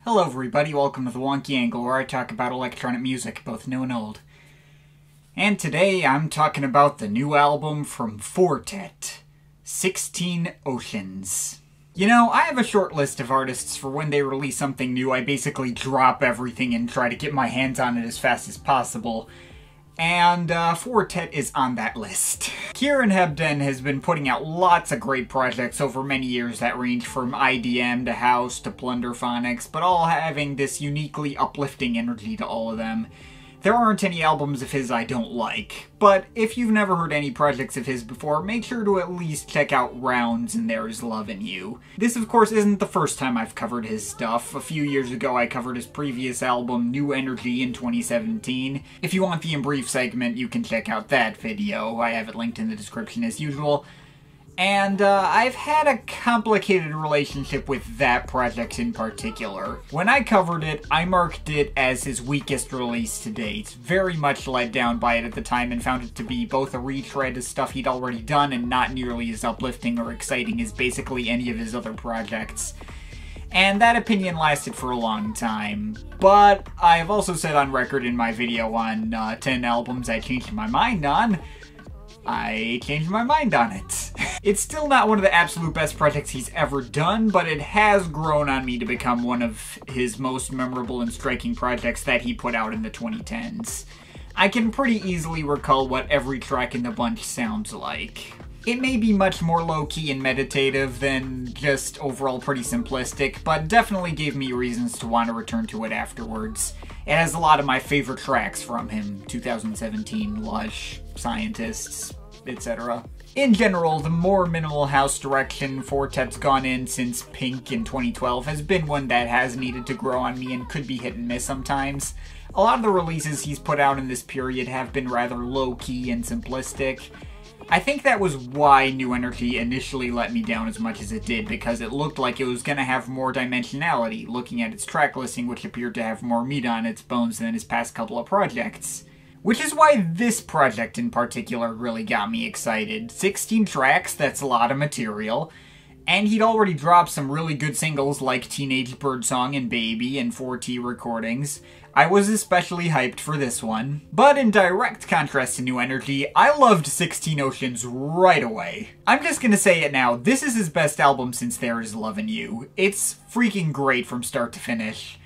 Hello everybody, welcome to the Wonky Angle, where I talk about electronic music, both new and old. And today I'm talking about the new album from Fortet, 16 Oceans. You know, I have a short list of artists for when they release something new. I basically drop everything and try to get my hands on it as fast as possible. And Fortet is on that list. Kieran Hebden has been putting out lots of great projects over many years that range from IDM to house to plunderphonics, but all having this uniquely uplifting energy to all of them. There aren't any albums of his I don't like, but if you've never heard any projects of his before, make sure to at least check out Rounds and There's Love in You. This, of course, isn't the first time I've covered his stuff. A few years ago I covered his previous album, New Energy, in 2017. If you want the in brief segment, you can check out that video. I have it linked in the description as usual. And I've had a complicated relationship with that project in particular. When I covered it, I marked it as his weakest release to date. Very much let down by it at the time and found it to be both a retread of stuff he'd already done and not nearly as uplifting or exciting as basically any of his other projects. And that opinion lasted for a long time. But I've also said on record in my video on 10 albums I changed my mind on, I changed my mind on it. It's still not one of the absolute best projects he's ever done, but it has grown on me to become one of his most memorable and striking projects that he put out in the 2010s. I can pretty easily recall what every track in the bunch sounds like. It may be much more low-key and meditative than just overall pretty simplistic, but definitely gave me reasons to want to return to it afterwards. It has a lot of my favorite tracks from him, 2017, Lush, Scientists, etc. In general, the more minimal house direction Fortet's gone in since Pink in 2012 has been one that has needed to grow on me and could be hit and miss sometimes. A lot of the releases he's put out in this period have been rather low-key and simplistic. I think that was why New Energy initially let me down as much as it did, because it looked like it was going to have more dimensionality, looking at its track listing, which appeared to have more meat on its bones than his past couple of projects. Which is why this project in particular really got me excited. 16 tracks, that's a lot of material. And he'd already dropped some really good singles like Teenage Birdsong and Baby and 4T recordings. I was especially hyped for this one. But in direct contrast to New Energy, I loved 16 Oceans right away. I'm just gonna say it now, this is his best album since There Is Love in You. It's freaking great from start to finish.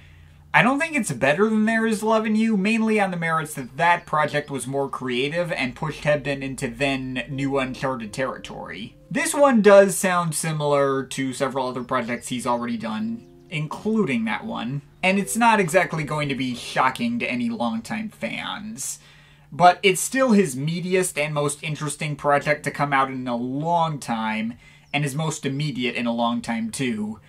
I don't think it's better than There Is Love in You, mainly on the merits that that project was more creative and pushed Hebden into then new uncharted territory. This one does sound similar to several other projects he's already done, including that one, and it's not exactly going to be shocking to any longtime fans. But it's still his meatiest and most interesting project to come out in a long time, and his most immediate in a long time too.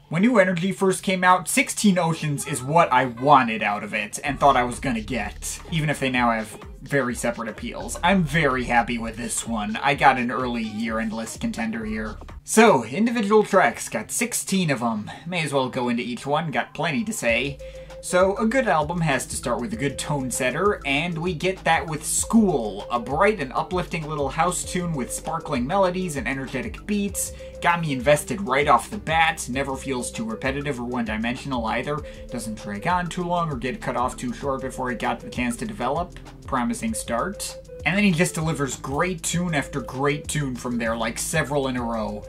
When New Energy first came out, 16 Oceans is what I wanted out of it, and thought I was gonna get, even if they now have very separate appeals. I'm very happy with this one. I got an early year-end list contender here. So, individual tracks, got 16 of them. May as well go into each one, got plenty to say. So, a good album has to start with a good tone setter, and we get that with School, a bright and uplifting little house tune with sparkling melodies and energetic beats. Got me invested right off the bat, never feels too repetitive or one-dimensional either, doesn't drag on too long or get cut off too short before it got the chance to develop. Promising start. And then he just delivers great tune after great tune from there, like several in a row.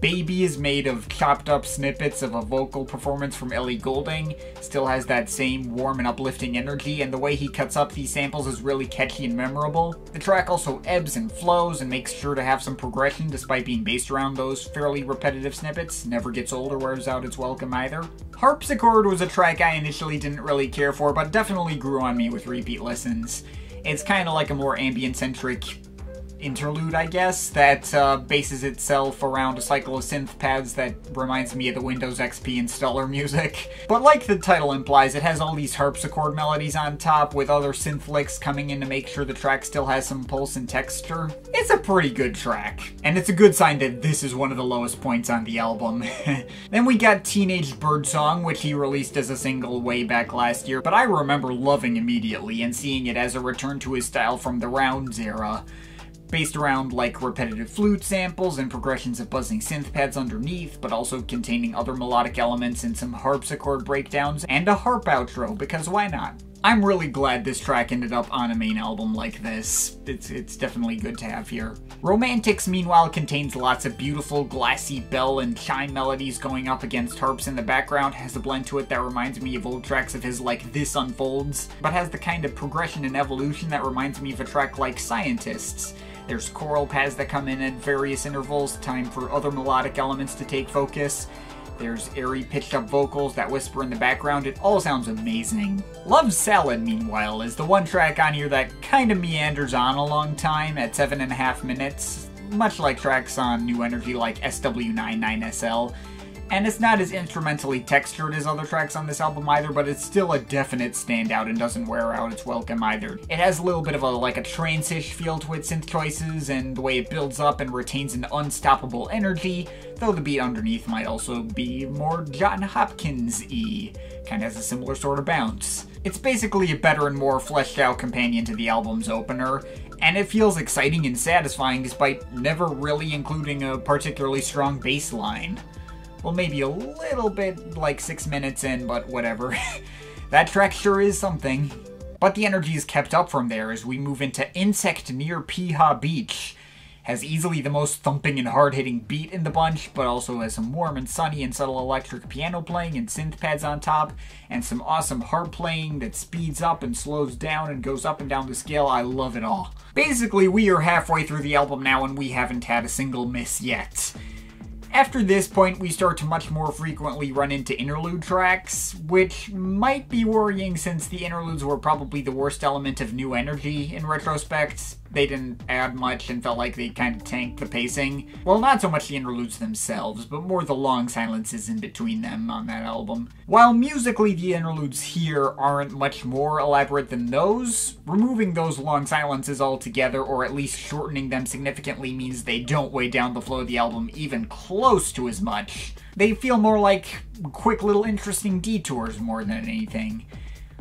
Baby is made of chopped up snippets of a vocal performance from Ellie Goulding, still has that same warm and uplifting energy, and the way he cuts up these samples is really catchy and memorable. The track also ebbs and flows and makes sure to have some progression despite being based around those fairly repetitive snippets, never gets old or wears out its welcome either. Harpsichord was a track I initially didn't really care for, but definitely grew on me with repeat listens. It's kinda like a more ambient-centric interlude, I guess, that bases itself around a cycle of synth pads that reminds me of the Windows XP installer music. But like the title implies, it has all these harpsichord melodies on top with other synth licks coming in to make sure the track still has some pulse and texture. It's a pretty good track, and it's a good sign that this is one of the lowest points on the album. Then we got Teenage Birdsong, which he released as a single way back last year, but I remember loving immediately and seeing it as a return to his style from the Rounds era. based around like repetitive flute samples and progressions of buzzing synth pads underneath, but also containing other melodic elements and some harpsichord breakdowns and a harp outro, because why not? I'm really glad this track ended up on a main album like this. It's definitely good to have here. Romantics, meanwhile, contains lots of beautiful, glassy bell and chime melodies going up against harps in the background, has a blend to it that reminds me of old tracks of his like This Unfolds, but has the kind of progression and evolution that reminds me of a track like Scientists. There's choral pads that come in at various intervals, time for other melodic elements to take focus. There's airy pitched up vocals that whisper in the background. It all sounds amazing. Love Salad, meanwhile, is the one track on here that kinda meanders on a long time at 7.5 minutes, much like tracks on New Energy like SW99SL. And it's not as instrumentally textured as other tracks on this album either, but it's still a definite standout and doesn't wear out its welcome either. It has a little bit of a trance-ish feel to its synth choices and the way it builds up and retains an unstoppable energy, though the beat underneath might also be more John Hopkins-y. Kinda has a similar sort of bounce. It's basically a better and more fleshed out companion to the album's opener, and it feels exciting and satisfying despite never really including a particularly strong bass line. Well, maybe a little bit like 6 minutes in, but whatever. That track sure is something. But the energy is kept up from there as we move into Insect Near Piha Beach. Has easily the most thumping and hard-hitting beat in the bunch, but also has some warm and sunny and subtle electric piano playing and synth pads on top, and some awesome harp playing that speeds up and slows down and goes up and down the scale. I love it all. Basically, we are halfway through the album now and we haven't had a single miss yet. After this point, we start to much more frequently run into interlude tracks, which might be worrying since the interludes were probably the worst element of New Energy in retrospect. They didn't add much and felt like they kind of tanked the pacing. Well, not so much the interludes themselves, but more the long silences in between them on that album. While musically the interludes here aren't much more elaborate than those, removing those long silences altogether, or at least shortening them significantly, means they don't weigh down the flow of the album even close to as much. They feel more like quick little interesting detours more than anything.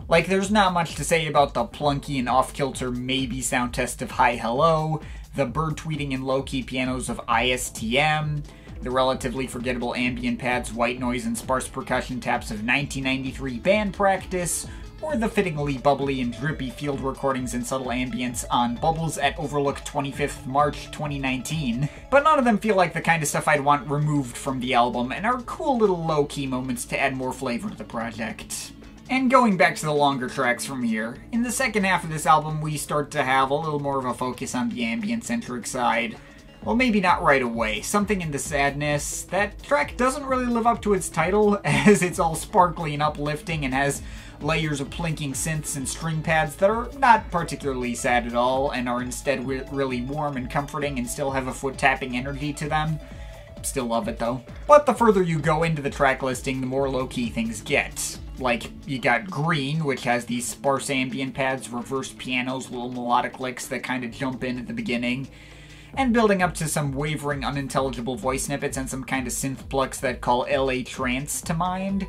Like, there's not much to say about the plunky and off-kilter maybe sound test of Hi Hello, the bird tweeting and low-key pianos of ISTM, the relatively forgettable ambient pads, white noise, and sparse percussion taps of 1993 Band Practice, or the fittingly bubbly and drippy field recordings and subtle ambience on Bubbles at Overlook 25th March 2019. But none of them feel like the kind of stuff I'd want removed from the album, and are cool little low-key moments to add more flavor to the project. And going back to the longer tracks from here, in the second half of this album we start to have a little more of a focus on the ambient-centric side. Well, maybe not right away. Something in the Sadness. That track doesn't really live up to its title, as it's all sparkly and uplifting and has layers of plinking synths and string pads that are not particularly sad at all, and are instead really warm and comforting and still have a foot-tapping energy to them. Still love it though. But the further you go into the track listing, the more low-key things get. Like, you got Green, which has these sparse ambient pads, reversed pianos, little melodic licks that kind of jump in at the beginning, and building up to some wavering, unintelligible voice snippets and some kind of synth plucks that call LA Trance to mind.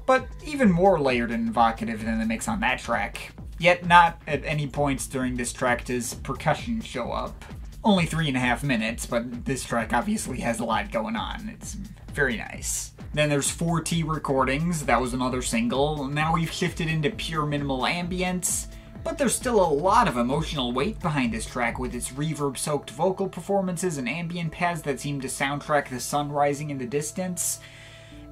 But even more layered and evocative than the mix on that track. Yet not at any points during this track does percussion show up. Only 3.5 minutes, but this track obviously has a lot going on. It's very nice. Then there's 4T Recordings, that was another single. Now we've shifted into pure minimal ambience, but there's still a lot of emotional weight behind this track with its reverb-soaked vocal performances and ambient pads that seem to soundtrack the sun rising in the distance.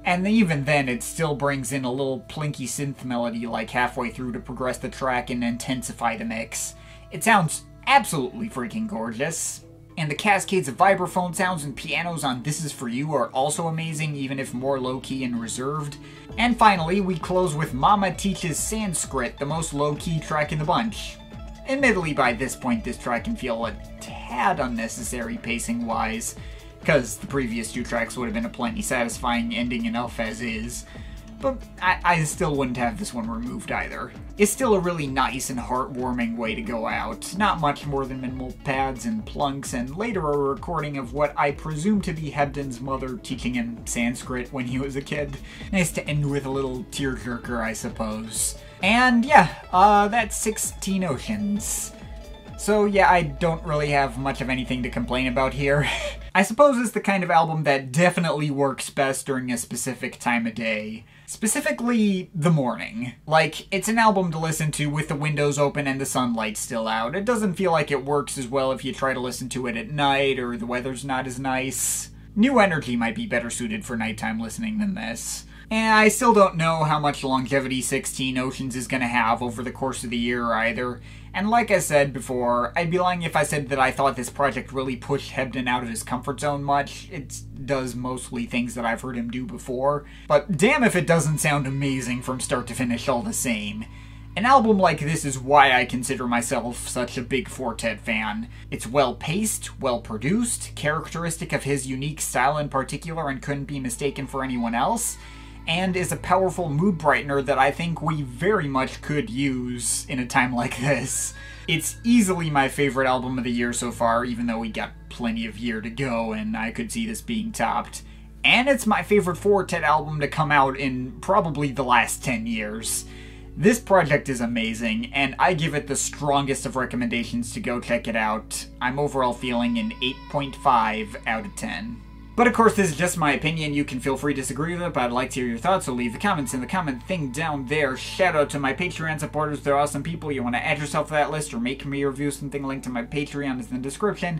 And even then, it still brings in a little plinky synth melody like halfway through to progress the track and intensify the mix. It sounds absolutely freaking gorgeous. And the cascades of vibraphone sounds and pianos on This Is For You are also amazing, even if more low-key and reserved. And finally, we close with Mama Teaches Sanskrit, the most low-key track in the bunch. Admittedly, by this point, this track can feel a tad unnecessary pacing-wise, because the previous two tracks would have been a plenty satisfying ending enough as is. But I still wouldn't have this one removed either. It's still a really nice and heartwarming way to go out. Not much more than minimal pads and plunks, and later a recording of what I presume to be Hebden's mother teaching him Sanskrit when he was a kid. Nice to end with a little tearjerker, I suppose. And yeah, that's 16 Oceans. So yeah, I don't really have much of anything to complain about here. I suppose it's the kind of album that definitely works best during a specific time of day. Specifically, the morning. Like, it's an album to listen to with the windows open and the sunlight still out. It doesn't feel like it works as well if you try to listen to it at night or the weather's not as nice. New Energy might be better suited for nighttime listening than this. And I still don't know how much longevity 16 Oceans is going to have over the course of the year either. And like I said before, I'd be lying if I said that I thought this project really pushed Hebden out of his comfort zone much. It does mostly things that I've heard him do before. But damn if it doesn't sound amazing from start to finish all the same. An album like this is why I consider myself such a big Fortet fan. It's well-paced, well-produced, characteristic of his unique style in particular and couldn't be mistaken for anyone else, and is a powerful mood brightener that I think we very much could use in a time like this. It's easily my favorite album of the year so far, even though we got plenty of year to go and I could see this being topped. And it's my favorite Fortet album to come out in probably the last 10 years. This project is amazing, and I give it the strongest of recommendations to go check it out. I'm overall feeling an 8.5 out of 10. But of course, this is just my opinion. You can feel free to disagree with it, but I'd like to hear your thoughts, so leave the comments in the comment thing down there. Shout out to my Patreon supporters. They're awesome people. You want to add yourself to that list or make me review something, link to my Patreon is in the description.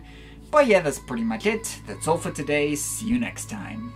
But yeah, that's pretty much it. That's all for today. See you next time.